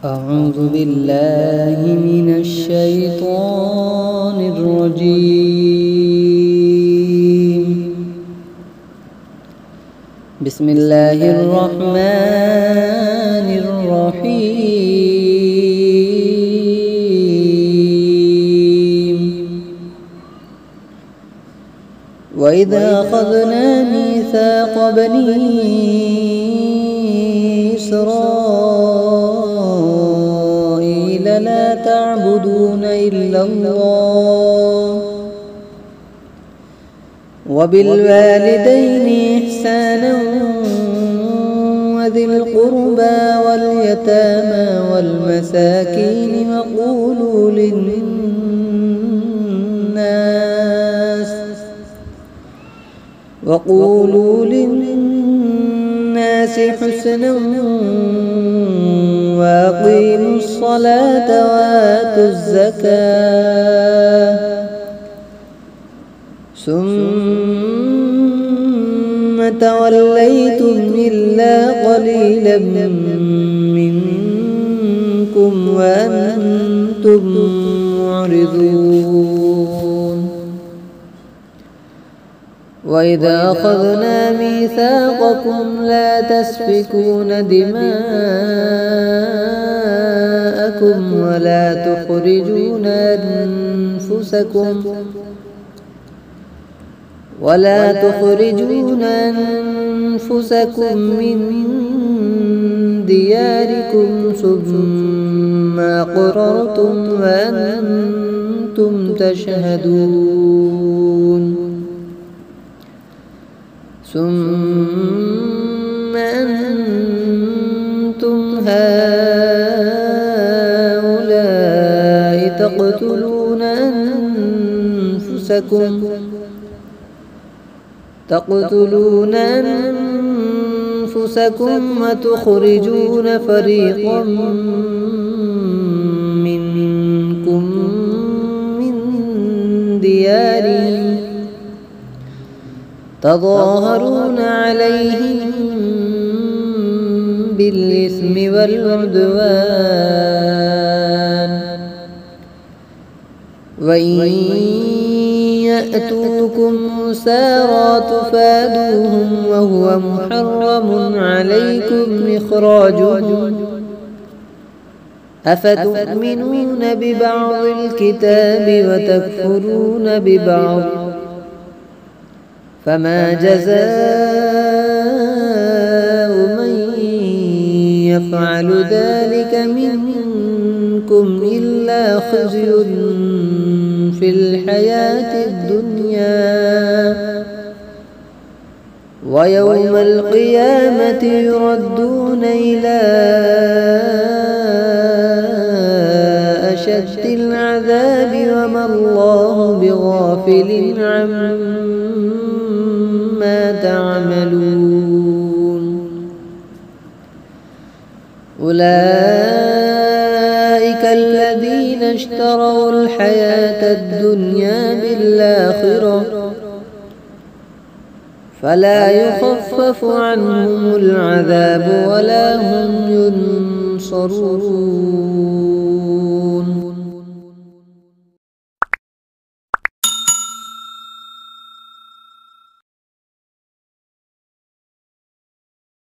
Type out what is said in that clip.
أعوذ بالله من الشيطان الرجيم. بسم الله الرحمن الرحيم. وإذا أخذنا ميثاق بني إسرائيل لا تعبدون إلا الله وبالوالدين إحسانا وذي القربى واليتامى والمساكين وقولوا للناس حسنا وأقيموا الصلاة وآتوا الزكاة ثم توليتم إلا قليلا منكم وأنتم معرضون. وإذا أخذنا ميثاقكم لا تسفكون دماءكم ولا تخرجون أنفسكم من دياركم ثم أقررتم وأنتم تشهدون. ثم أنتم هؤلاء تقتلون أنفسكم وتخرجون فريقا منكم من ديارهم تظاهرون عليهم بالإثم والعدوان وإن يأتوكم أسارى تفادوهم وهو محرم عليكم إخراجهم أفتؤمنون ببعض الكتاب وتكفرون ببعض فما جزاء من يفعل ذلك منكم إلا خزي في الحياة الدنيا ويوم القيامة يردون إلى أشد العذاب وما الله بغافل عما تعملون. أولئك الذين اشتروا الحياة الدنيا بالآخرة فلا يخفف عنهم العذاب ولا هم ينصرون.